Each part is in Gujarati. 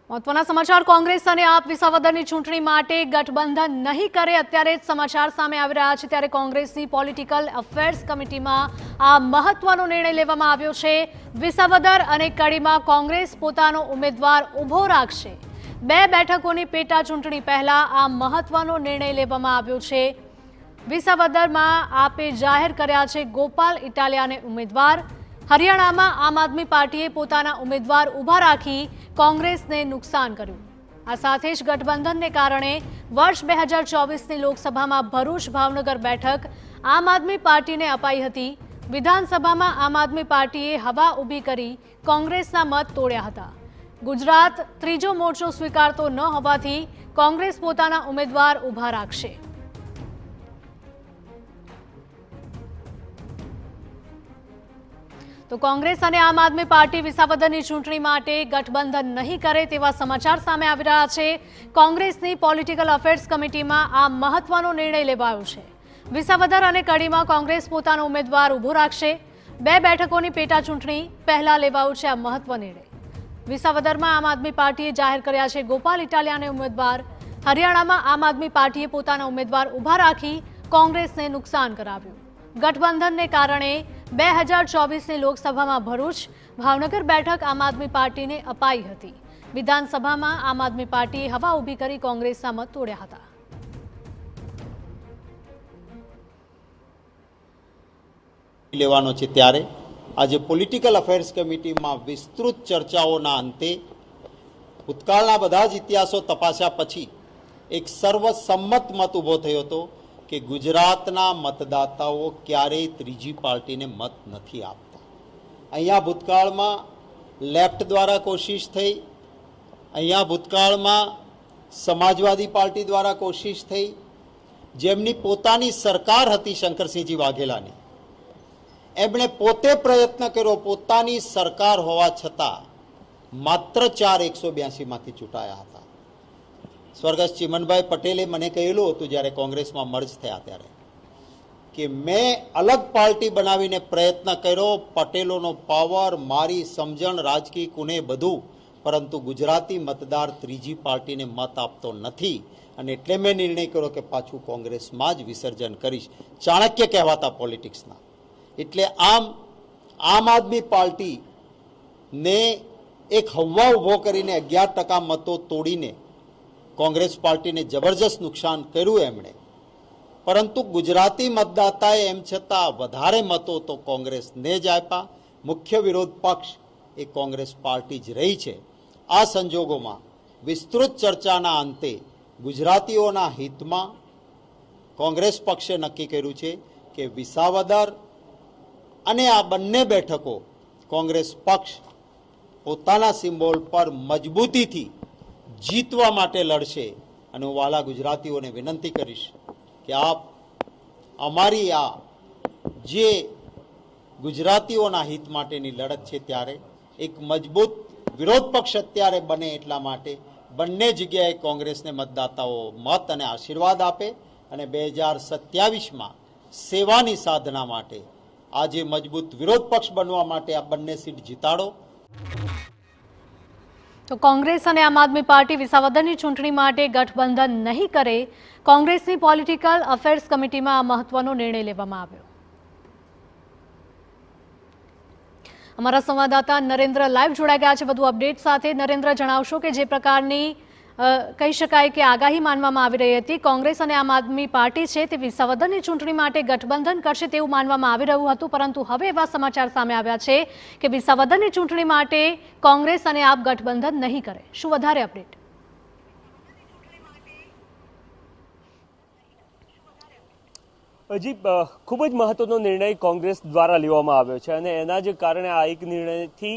મહત્વના સમાચાર કોંગ્રેસ અને આપ વિસાવદરની ચૂંટણી માટે ગઠબંધન નહીં કરે અત્યારે જ સમાચાર સામે આવી રહ્યા છે ત્યારે કોંગ્રેસની પોલિટિકલ અફેર્સ કમિટીમાં આ મહત્વનો નિર્ણય લેવામાં આવ્યો છે। વિસાવદર અને કડીમાં કોંગ્રેસ પોતાનો ઉમેદવાર ઊભો રાખશે। 2 બેઠકોની પેટા ચૂંટણી પહેલા આ મહત્વનો નિર્ણય લેવામાં આવ્યો છે। વિસાવદરમાં આપે જાહેર કર્યા છે ગોપાલ ઇટાલિયાને ઉમેદવાર। હરિયાણામાં આમ આદમી પાર્ટીએ પોતાના ઉમેદવાર ઊભા રાખી કોંગ્રેસને નુકસાન કર્યું। આ સાથે જ ગઠબંધનને કારણે વર્ષ 2024ની લોકસભામાં ભરૂચ ભાવનગર બેઠક આમ આદમી પાર્ટીને અપાઈ હતી। વિધાનસભામાં આમ આદમી પાર્ટીએ હવા ઊભી કરી કોંગ્રેસના મત તોડ્યા હતા। ગુજરાત ત્રીજો મોરચો સ્વીકારતો ન હોવાથી કોંગ્રેસ પોતાના ઉમેદવાર ઊભા રાખશે। તો કોંગ્રેસ અને આમ આદમી પાર્ટી વિસાવદરની ચૂંટણી માટે ગઠબંધન નહીં કરે તેવા સમાચાર સામે આવી રહ્યા છે। કોંગ્રેસની પોલિટિકલ અફેર્સ કમિટીમાં આ મહત્વનો નિર્ણય લેવાયો છે। વિસાવદર અને કડીમાં કોંગ્રેસ પોતાનો ઉમેદવાર ઊભો રાખશે। 2 બેઠકોની પેટા ચૂંટણી પહેલા લેવાયો છે આ મહત્વનો નિર્ણય। વિસાવદરમાં આમ આદમી પાર્ટીએ જાહેર કર્યા છે ગોપાલ ઇટાલિયાને ઉમેદવાર। હરિયાણામાં આમ આદમી પાર્ટીએ પોતાના ઉમેદવાર ઊભા રાખી કોંગ્રેસને નુકસાન કરાવ્યું। ગઠબંધનને કારણે 2024ની લોકસભામાં ભરૂચ ભાવનગર બેઠક આમ આદમી પાર્ટીને અપાઈ હતી। વિધાનસભામાં આમ આદમી પાર્ટીએ હવા ઊભી કરી કોંગ્રેસના મત તોડ્યા હતા। લેવાનો છે ત્યારે આજે પોલિટિકલ અફેર્સ કમિટીમાં વિસ્તૃત ચર્ચાઓના અંતે ભૂતકાળના બધા જ ઇતિહાસો તપાસ્યા પછી એક સર્વસંમત મત ઊભો થયો હતો કે ગુજરાતના મતદાતાઓ ક્યારેય ત્રીજી પાર્ટીને મત નથી આપતા। અહીંયા ભૂતકાળમાં લેફ્ટ દ્વારા કોશિશ થઈ, અહીંયા ભૂતકાળમાં સમાજવાદી પાર્ટી દ્વારા કોશિશ થઈ, જેમની પોતાની સરકાર હતી શંકરસિંહજી વાઘેલાની, એમણે પોતે પ્રયત્ન કર્યો પોતાની સરકાર હોવા છતાં માત્ર 4 182માંથી ચૂંટાયા હતા। સ્વર્ગસ્થ ચિમનભાઈ પટેલે મને કહેલું હતું જ્યારે કોંગ્રેસમાં મર્જ થયા ત્યારે કે મેં અલગ પાર્ટી બનાવીને પ્રયત્ન કર્યો, પટેલોનો પાવર, મારી સમજણ, રાજકીય કુને બધું, પરંતુ ગુજરાતી મતદાર ત્રીજી પાર્ટીને મત આપતો નથી અને એટલે મેં નિર્ણય કર્યો કે પાછું કોંગ્રેસમાં જ વિસર્જન કરીશ। ચાણક્ય કહેવાતા પોલિટિક્સના। એટલે આમ આદમી પાર્ટીને એક હવા ઊભો કરીને 11% મતો તોડીને કોંગ્રેસ પાર્ટીને જબરજસ્ત નુકસાન કર્યું એમણે, પરંતુ ગુજરાતી મતદાતાએ એમ છતાં વધારે મતો તો કોંગ્રેસને જ આપ્યા। મુખ્ય વિરોધ પક્ષ એ કોંગ્રેસ પાર્ટી જ રહી છે। આ સંજોગોમાં વિસ્તૃત ચર્ચાના અંતે ગુજરાતીઓના હિતમાં કોંગ્રેસ પક્ષે નક્કી કર્યું છે કે વિસાવદર અને આ બંને બેઠકો કોંગ્રેસ પક્ષ પોતાના સિમ્બોલ પર મજબૂતીથી જીતવા માટે લડશે। અને હું વાલા ગુજરાતીઓને વિનંતી કરીશ કે આપ અમારી આ જે ગુજરાતીઓના હિત માટેની લડત છે ત્યારે એક મજબૂત વિરોધ પક્ષ અત્યારે બને એટલા માટે બંને જગ્યાએ કોંગ્રેસને મતદાતાઓ મત અને આશીર્વાદ આપે અને 2027માં સેવાની સાધના માટે આજે મજબૂત વિરોધ પક્ષ બનવા માટે આ બંને સીટ જીતાડો। તો કોંગ્રેસ અને આમ આદમી પાર્ટી વિસાવદરની ચૂંટણી માટે ગઠબંધન નહીં કરે, કોંગ્રેસની પોલિટિકલ અફેર્સ કમિટીમાં આ મહત્વનો નિર્ણય લેવામાં આવ્યો। અમારા સંવાદદાતા નરેન્દ્ર લાઈવ જોડાઈ ગયા છે વધુ અપડેટ સાથે। નરેન્દ્ર, જણાવશો કે જે પ્રકારની કહી શકાય કે આગાહી માનવામાં આવી રહી હતી, કોંગ્રેસ અને આમ આદમી પાર્ટી છે તે વિસાવદરની ચૂંટણી માટે ગઠબંધન કરશે તેવું માનવામાં આવી રહ્યું હતું, પરંતુ હવે એવા સમાચાર સામે આવ્યા છે કે વિસાવદરની ચૂંટણી માટે કોંગ્રેસ અને આપ ગઠબંધન નહીં કરે। શું વધારે અપડેટ? હજી ખૂબ જ મહત્વનો નિર્ણય કોંગ્રેસ દ્વારા લેવામાં આવ્યો છે અને એના જ કારણે આ એક નિર્ણયથી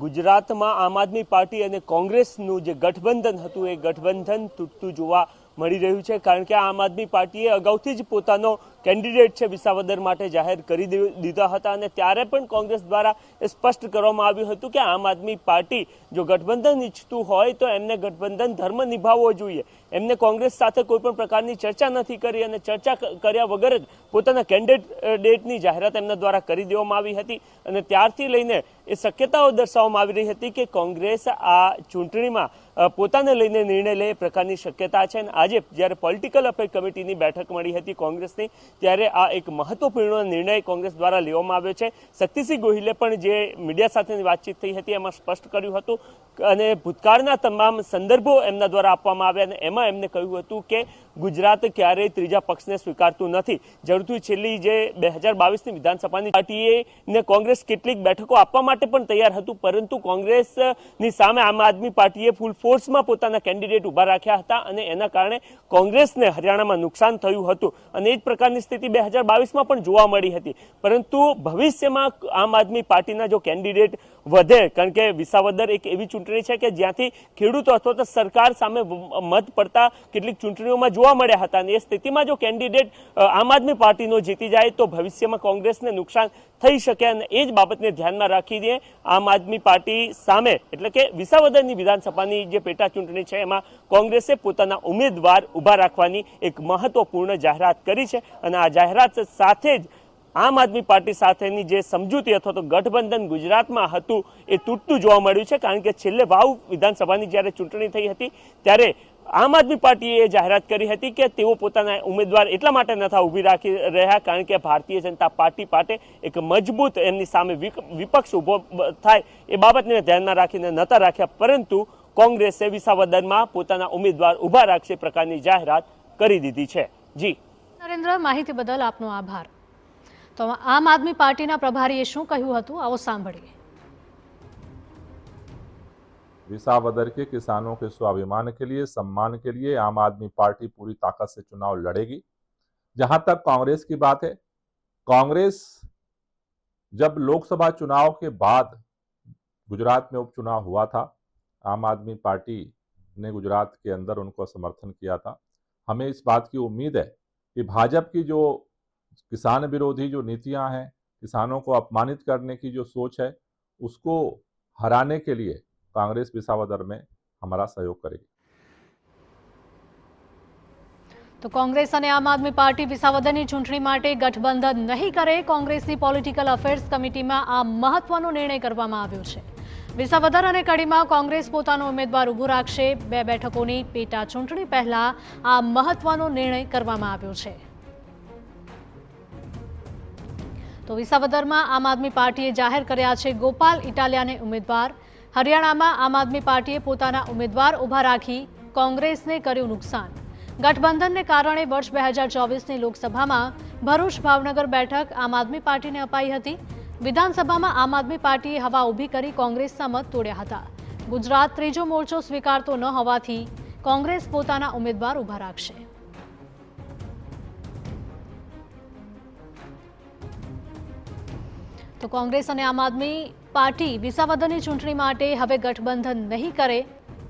ગુજરાતમાં આમ આદમી પાર્ટી અને કોંગ્રેસનું જે ગઠબંધન હતું એ ગઠબંધન તૂટતું જોવા મળી રહ્યું છે, કારણ કે આમ આદમી પાર્ટીએ અગાઉથી જ પોતાનો કેન્ડિડેટ છે વિસાવદર માટે જાહેર કરી દીધા હતા અને ત્યારે પણ કોંગ્રેસ દ્વારા એ સ્પષ્ટ કરવામાં આવ્યું હતું કે આમ આદમી પાર્ટી જો ગઠબંધન ઈચ્છતું હોય તો એમને ગઠબંધન ધર્મ નિભાવવો જોઈએ. એમને કોંગ્રેસ સાથે કોઈ પણ પ્રકારની ચર્ચા નથી કરી અને ચર્ચા કર્યા વગર જ પોતાના કેન્ડિડેટની જાહેરાત એમના દ્વારા કરી દેવામાં આવી હતી અને ત્યારથી લઈને એ શક્યતાઓ દર્શાવવામાં આવી રહી હતી કે કોંગ્રેસ આ ચૂંટણીમાં પોતાને લઈને નિર્ણય લે એ પ્રકારની શક્યતા છે. અને આજે જ્યારે પોલિટિકલ અફેર કમિટીની બેઠક મળી હતી કોંગ્રેસની ત્યારે આ એક મહત્વપૂર્ણ નિર્ણય કોંગ્રેસ દ્વારા લેવામાં આવ્યો છે. શક્તિસિંહ ગોહિલે પણ જે મીડિયા સાથેની વાતચીત થઈ હતી એમાં સ્પષ્ટ કર્યું હતું અને ભૂતકાળના તમામ સંદર્ભો એમના દ્વારા આપવામાં આવ્યા અને એમાં એમને કહ્યું હતું કે ગુજરાત ક્યારેય ત્રીજા પક્ષને સ્વીકારતું નથી. જરૂરથી છેલ્લી જે 2022ની વિધાનસભાની પાર્ટીએ કોંગ્રેસ કેટલીક બેઠકો આપવા માટે પણ તૈયાર હતું, પરંતુ કોંગ્રેસની સામે આમ આદમી પાર્ટીએ ફૂલ ફોર્સમાં પોતાના કેન્ડિડેટ ઉભા રાખ્યા હતા અને એના કારણે કોંગ્રેસને હરિયાણામાં નુકસાન થયું હતું અને એ જ પ્રકારની સ્થિતિ 2022માં પણ જોવા મળી હતી. પરંતુ ભવિષ્યમાં આમ આદમી પાર્ટીના જો કેન્ડિડેટ વધે, કારણ કે વિસાવદર એક એવી ચૂંટણી છે કે જ્યાંથી ખેડૂતો અથવા તો સરકાર સામે મત પડતા કેટલીક ચૂંટણીઓમાં જોવા મળ્યા હતા અને એ સ્થિતિમાં જો કેન્ડિડેટ આમ આદમી પાર્ટીનો જીતી જાય તો ભવિષ્યમાં કોંગ્રેસને નુકસાન થઈ શકે અને એ જ બાબતને ધ્યાનમાં રાખીને આમ આદમી પાર્ટી સામે એટલે કે વિસાવદરની વિધાનસભાની જે પેટા ચૂંટણી છે એમાં કોંગ્રેસે પોતાના ઉમેદવાર ઉભા રાખવાની એક મહત્વપૂર્ણ જાહેરાત કરી છે અને આ જાહેરાત સાથે જ આમ આદમી પાર્ટી સાથેની જે સમજૂતી અથવા તો ગઠબંધન ગુજરાતમાં હતું એ તૂટતું જોવા મળ્યું છે. કારણ કે છેલ્લે વાવ વિધાનસભાની જ્યારે ચૂંટણી થઈ હતી ત્યારે આમ આદમી પાર્ટીએ જાહેરાત કરી હતી કે તેઓ પોતાના ઉમેદવાર એટલા માટે નતા ઊભી રાખી રહ્યા કારણ કે ભારતીય જનતા પાર્ટી પાસે એક મજબૂત એમની સામે વિપક્ષ ઊભો થાય એ બાબતને ધ્યાનમાં રાખીને નતા રાખ્યા, પરંતુ કોંગ્રેસે વિસાવદરમાં પોતાના ઉમેદવાર ઊભા રાખશે પ્રકારની જાહેરાત કરી દીધી છે. જી નરેન્દ્ર, માહિતી બદલ આપનો આભાર. તો આમ આદમી પાર્ટીના પ્રભારીએ શું કહ્યું હતું, આવો સાંભળીએ. विसावदर के किसानों के स्वाभिमान के लिए, सम्मान के लिए आम आदमी पार्टी पूरी ताकत से चुनाव लड़ेगी. जहां तक कांग्रेस की बात है, कांग्रेस जब लोकसभा चुनाव के बाद गुजरात में उपचुनाव हुआ था, आम आदमी पार्टी ने गुजरात के अंदर उनको समर्थन किया था. हमें इस बात की उम्मीद है कि भाजपा की जो किसान विरोधी जो नीतियां हैं, किसानों को अपमानित करने की जो सोच है, उसको हराने के लिए कांग्रेस विसावदर में हमारा सहयोग करेगी. તો કોંગ્રેસ અને આમ આદમી પાર્ટી વિસાવદરની ચૂંટણી માટે ગઠબંધન નહીં કરે. કોંગ્રેસની પોલિટિકલ અફેર્સ કમિટીમાં આ મહત્વનો નિર્ણય કરવામાં આવ્યો છે. વિસાવદર અને કડીમાં કોંગ્રેસ પોતાનો ઉમેદવાર ઊભો રાખશે. 2 બેઠકોની પેટા ચૂંટણી પહેલા આ મહત્વનો નિર્ણય કરવામાં આવ્યો છે. તો વિસાવદરમાં આમ આદમી પાર્ટીએ જાહેર કર્યા છે ગોપાલ ઇટાલિયાને ઉમેદવાર. હરિયાણામાં આમ આદમી પાર્ટીએ પોતાના ઉમેદવાર ઊભા રાખી કોંગ્રેસને કર્યું નુકસાન. ગઠબંધનને કારણે વર્ષ 2024ની લોકસભામાં ભરૂચ ભાવનગર બેઠક આમ આદમી પાર્ટીને અપાઈ હતી. વિધાનસભામાં આમ આદમી પાર્ટીએ હવા ઊભી કરી કોંગ્રેસના મત તોડ્યા હતા. ગુજરાત ત્રીજો મોરચો સ્વીકારતો ન હોવાથી કોંગ્રેસ પોતાના ઉમેદવાર ઊભા રાખશે. તો કોંગ્રેસ અને આમ આદમી પાર્ટી વિસાવદરની ચૂંટણી માટે હવે ગઠબંધન નહીં કરે.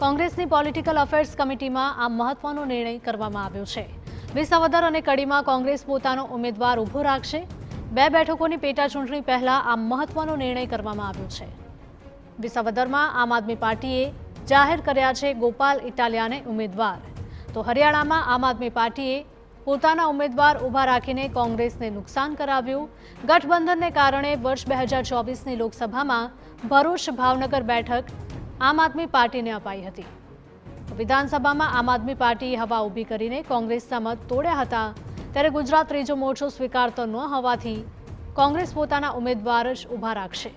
કોંગ્રેસની પોલિટિકલ અફેર્સ કમિટીમાં આ મહત્વનો નિર્ણય કરવામાં આવ્યો છે. વિસાવદર અને કડીમાં કોંગ્રેસ પોતાનો ઉમેદવાર ઊભો રાખશે. 2 બેઠકોની પેટા ચૂંટણી પહેલા આ મહત્વનો નિર્ણય કરવામાં આવ્યો છે. વિસાવદરમાં આમ આદમી પાર્ટીએ જાહેર કર્યા છે ગોપાલ ઇટાલિયાને ઉમેદવાર. તો હરિયાણામાં આમ આદમી પાર્ટીએ પોતાના ઉમેદવાર ઊભા રાખીને કોંગ્રેસને નુકસાન કરાવ્યું. ગઠબંધનને કારણે વર્ષ 2024ની લોકસભામાં ભરૂચ ભાવનગર બેઠક આમ આદમી પાર્ટીને અપાઈ હતી. વિધાનસભામાં આમ આદમી પાર્ટીએ હવા ઊભી કરીને કોંગ્રેસના મત તોડ્યા હતા. ત્યારે ગુજરાત ત્રીજો મોરચો સ્વીકારતો ન હોવાથી કોંગ્રેસ પોતાના ઉમેદવાર જ ઊભા રાખશે.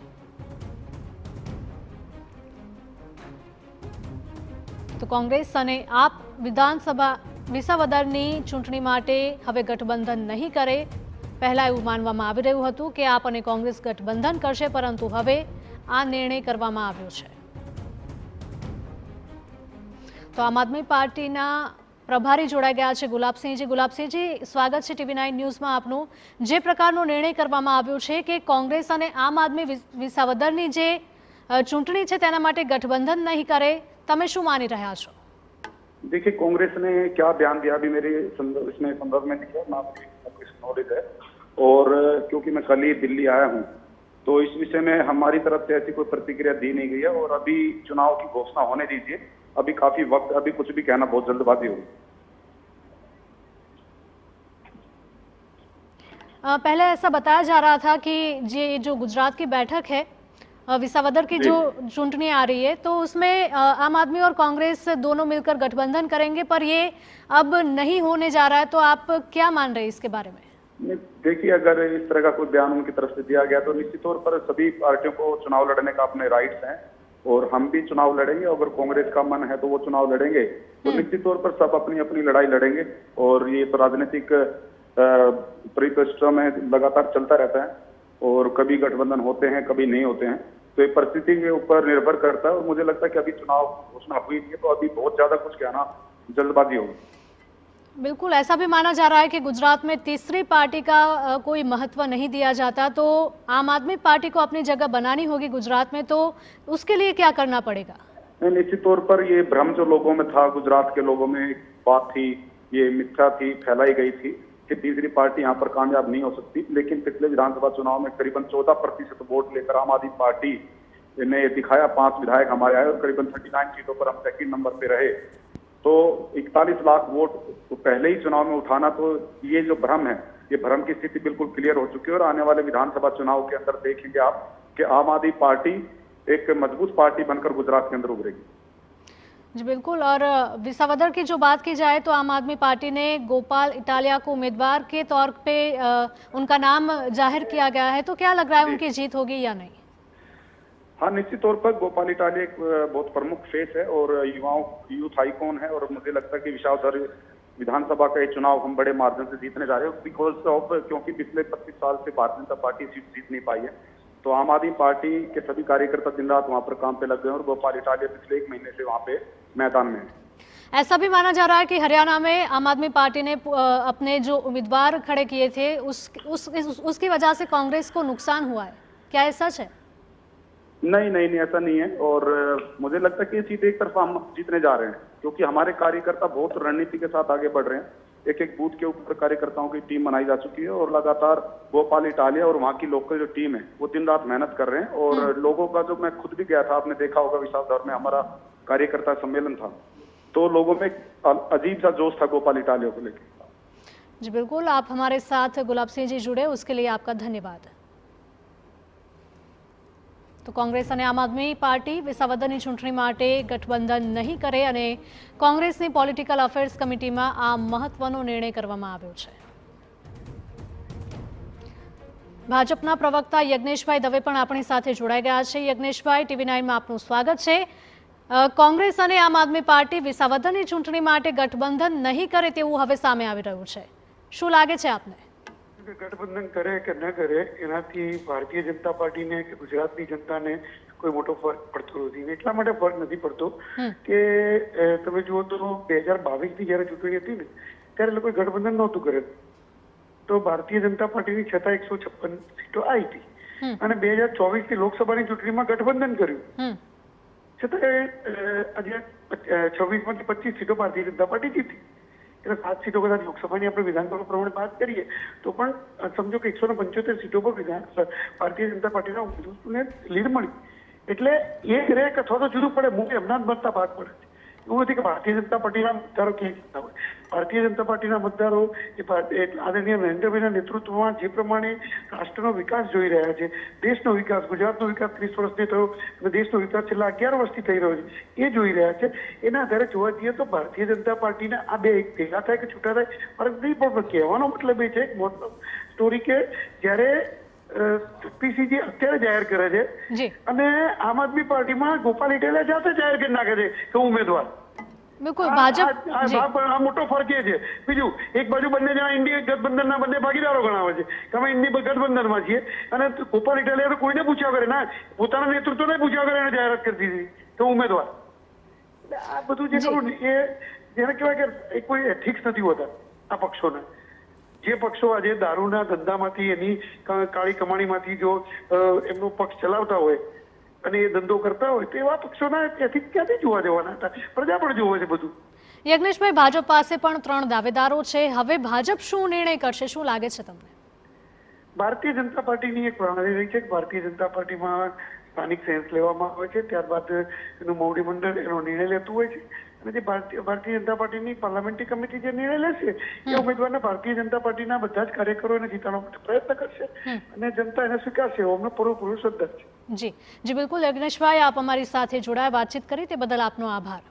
તો કોંગ્રેસ અને આપ વિધાનસભા વિસાવદરની ચૂંટણી માટે હવે ગઠબંધન નહીં કરે. પહેલા એવું માનવામાં આવી રહ્યું હતું કે આપ અને કોંગ્રેસ ગઠબંધન કરશે, પરંતુ હવે આ નિર્ણય કરવામાં આવ્યો છે. તો આમ આદમી પાર્ટીના પ્રભારી જોડાઈ ગયા છે ગુલાબસિંહજી. ગુલાબસિંહજી, સ્વાગત છે TV9 ન્યૂઝમાં આપનું. જે પ્રકારનો નિર્ણય કરવામાં આવ્યો છે કે કોંગ્રેસ અને આમ આદમી વિસાવદરની જે ચૂંટણી છે તેના માટે ગઠબંધન નહીં કરે, તમે શું માની રહ્યા છો? देखिए, कांग्रेस ने क्या बयान दिया अभी मेरे इसमें संदर्भ में नहीं है, ना मुझे नॉलेज है। और क्योंकि मैं कल ही दिल्ली आया हूँ, तो इस विषय में हमारी तरफ से ऐसी कोई प्रतिक्रिया दी नहीं गई है। और अभी चुनाव की घोषणा होने दीजिए, अभी काफी वक्त, अभी कुछ भी कहना बहुत जल्दबाजी होगी। पहले ऐसा बताया जा रहा था कि ये जो गुजरात की बैठक है, विसावदर की जो चुनाव आ रही है, तो उसमें आम आदमी और कांग्रेस दोनों मिलकर गठबंधन करेंगे, पर ये अब नहीं होने जा रहा है। तो आप क्या मान रहे हैं इसके बारे में? देखिए, अगर इस तरह का कोई बयान उनकी तरफ से दिया गया तो निश्चित तौर पर सभी पार्टियों को चुनाव लड़ने का अपने राइट्स हैं, और हम भी चुनाव लड़ेंगे। अगर कांग्रेस का मन है तो वो चुनाव लड़ेंगे, तो निश्चित तौर पर सब अपनी अपनी लड़ाई लड़ेंगे। और ये तो राजनीतिक परिदृश्य में लगातार चलता रहता है, और कभी गठबंधन होते हैं, कभी नहीं होते हैं। तो ये परिस्थिति के ऊपर निर्भर करता है, और मुझे लगता है कि अभी चुनाव घोषणा हुई थी, तो अभी बहुत ज्यादा कुछ कहना जल्दबाजी होगी। बिल्कुल, ऐसा भी माना जा रहा है कि गुजरात में तीसरी पार्टी का कोई महत्व नहीं दिया जाता, तो आम आदमी पार्टी को अपनी जगह बनानी होगी गुजरात में, तो उसके लिए क्या करना पड़ेगा? निश्चित तौर पर ये भ्रम जो लोगों में था, गुजरात के लोगों में एक बात थी, ये मिथ्या थी, फैलाई गई थी कि तीसरी पार्टी यहाँ पर कामयाब नहीं हो सकती। लेकिन पिछले विधानसभा चुनाव में करीबन 14% वोट लेकर आम आदमी पार्टी ने दिखाया, 5 विधायक हमारे आए और करीबन 39 सीटों पर हम सेकंड नंबर पे रहे। तो 41 लाख वोट तो पहले ही चुनाव में उठाना, तो ये जो भ्रम है, ये भ्रम की स्थिति बिल्कुल क्लियर हो चुकी है। और आने वाले विधानसभा चुनाव के अंदर देखेंगे आप कि आम आदमी पार्टी एक मजबूत पार्टी बनकर गुजरात के अंदर उभरेगी। जी बिल्कुल। और विसावदर की जो बात की जाए तो आम आदमी पार्टी ने गोपाल इटालिया को उम्मीदवार के तौर पे उनका नाम जाहिर किया गया है, तो क्या लग रहा है उनकी जीत होगी या नहीं? हाँ, निश्चित तौर पर गोपाल इटालिया एक बहुत प्रमुख फेस है और यूथ आइकॉन है। और मुझे लगता है कि विसावदर विधानसभा का ये चुनाव हम बड़े मार्जिन से जीतने जा रहे हैं, बिकॉज ऑफ क्योंकि पिछले 25 साल से भारतीय जनता पार्टी सीट जीत नहीं पाई है। तो आम आदमी पार्टी के सभी कार्यकर्ता दिन रात वहां पर काम पे लग गए और गोपाल इटालिया पिछले 1 महीने से वहां पे मैदान में है। ऐसा भी माना जा रहा है कि हरियाणा में आम आदमी पार्टी ने अपने जो उम्मीदवार खड़े किए थे उसकी वजह से कांग्रेस को नुकसान हुआ है, क्या ये सच है? नहीं, ऐसा नहीं है। और मुझे लगता है कि ये सीट एक तरफा हम जीतने जा रहे हैं, क्योंकि हमारे कार्यकर्ता बहुत रणनीति के साथ आगे बढ़ रहे हैं। एक एक बूथ के ऊपर कार्यकर्ताओं की टीम बनाई जा चुकी है और लगातार गोपाल इटालिया और वहाँ की लोकल जो टीम है वो दिन रात मेहनत कर रहे हैं। और लोगों का, जो मैं खुद भी गया था, आपने देखा होगा विसावदर में हमारा कार्यकर्ता सम्मेलन था, तो लोगों में अजीब सा जोश था गोपाल इटालिया को लेकर। जी बिल्कुल, आप हमारे साथ गुलाब सिंह जी जुड़े, उसके लिए आपका धन्यवाद। તો કોંગ્રેસ અને આમ આદમી પાર્ટી વિસાવદરની ચૂંટણી માટે ગઠબંધન નહીં કરે અને કોંગ્રેસની પોલિટિકલ અફેર્સ કમિટીમાં આ મહત્વનો નિર્ણય કરવામાં આવ્યો છે। ભાજપના પ્રવક્તા યજ્ઞેશભાઈ દવે પણ આપણી સાથે જોડાઈ ગયા છે। યજ્ઞેશભાઈ, TV9માં આપનું સ્વાગત છે। કોંગ્રેસ અને આમ આદમી પાર્ટી વિસાવદરની ચૂંટણી માટે ગઠબંધન નહીં કરે તેવું હવે સામે આવી રહ્યું છે, શું લાગે છે આપને? ગઠબંધન કરે કે ન કરે એનાથી ભારતીય જનતા પાર્ટીને કે ગુજરાતની જનતાને કોઈ મોટો ફરક પડતો નથી। એટલા માટે ફરક નથી પડતો કે તમે જુઓ તો 2022ની જયારે ચૂંટણી હતી ને ત્યારે લોકોએ ગઠબંધન નહોતું કરેલું, તો ભારતીય જનતા પાર્ટીની છતાં 156 સીટો આવી હતી અને 2024ની લોકસભાની ચૂંટણીમાં ગઠબંધન કર્યું, છતાં આજે 26માંથી 25 સીટો ભારતીય જનતા પાર્ટી જીતી। 7 सीटों कदाच लोकसभाની આપણે વિધાનસભા પ્રમાણે વાત કરીએ તો પણ સમજો કે 175 સીટો પર ભારતીય જનતા પાર્ટીના ઉમેદવારોને લીડ મળી, એટલે એક રેક અથવા તો જુદું પડે, મુખ્ય એમના જ મતતા ભાગ પડે છે। એવું નથી કે ભારતીય જનતા પાર્ટીના મતદારો ક્યાંય જતા હોય। ભારતીય જનતા પાર્ટીના મતદારો એ આદરણીય નરેન્દ્રભાઈના નેતૃત્વમાં જે પ્રમાણે રાષ્ટ્રનો વિકાસ જોઈ રહ્યા છે, દેશનો વિકાસ, ગુજરાતનો વિકાસ 30 વર્ષથી થયો અને દેશનો વિકાસ છેલ્લા 11 વર્ષથી થઈ રહ્યો છે, એ જોઈ રહ્યા છે। એના આધારે જોવા જઈએ તો ભારતીય જનતા પાર્ટીના આ બે એક ભેગા થાય કે છૂટા થાય ફરક નહીં, પણ કહેવાનો મતલબ એ છે સ્ટોરી કે જ્યારે પીસીજી અત્યારે જાહેર કરે છે અને આમ આદમી પાર્ટીમાં ગોપાલ ઇટાલિયા જાતે જાહેર કરી નાખે છે કે ઉમેદવાર। બિલકુલ, ભાજપ આ મોટો ફરક એ છે। બીજું, એક બાજુ બંને જણા ઇન્ડિયા ગઠબંધનના બંને ભાગીદારો ગણાવે છે કે અમે ઇન્ડિયા ગઠબંધનમાં છીએ, અને ગોપાલ ઇટાલિયા તો કોઈને પૂછ્યા કરે ના, પોતાના નેતૃત્વને પૂછ્યા કરે એને જાહેરાત કરી દીધી કે ઉમેદવાર। આ બધું જે ખરું એ જેને કહેવાય કે કોઈ એથિક્સ નથી હોતા આ પક્ષોના। જે પક્ષો આજે દારૂના ધંધામાંથી, એની કાળી કમાણીમાંથી જો એમનો પક્ષ ચલાવતા હોય અને એ ધંધો કરતા હોય તો એવા પક્ષોના ત્યાંથી ક્યાંથી જોવા જવાના હતા? પ્રજા પણ જોવે છે બધું. યજ્ઞેશભાઈ, ભાજપ પાસે પણ 3 દાવેદારો છે. હવે ભાજપ શું નિર્ણય કરશે, શું લાગે છે તમને? ભારતીય જનતા પાર્ટીની એક પ્રણાલી રહી છે કે ભારતીય જનતા પાર્ટીમાં સ્થાનિક સેન્સ લેવામાં આવે છે, ત્યારબાદ એનું મોવડી મંડળ એનો નિર્ણય લેતું હોય છે, અને જે ભારતીય જનતા પાર્ટીની પાર્લામેન્ટરી કમિટી જે નિર્ણય લેશે એ ઉમેદવારને ભારતીય જનતા પાર્ટીના બધા જ કાર્યકરોને જીતાડવા માટે પ્રયત્ન કરશે અને જનતા એને સ્વીકારશે એવો અમને પૂરેપૂરો શ્રદ્ધા છે. જી બિલકુલ યજ્ઞેશભાઈ, આપ અમારી સાથે જોડાયા, વાતચીત કરી તે બદલ આપનો આભાર.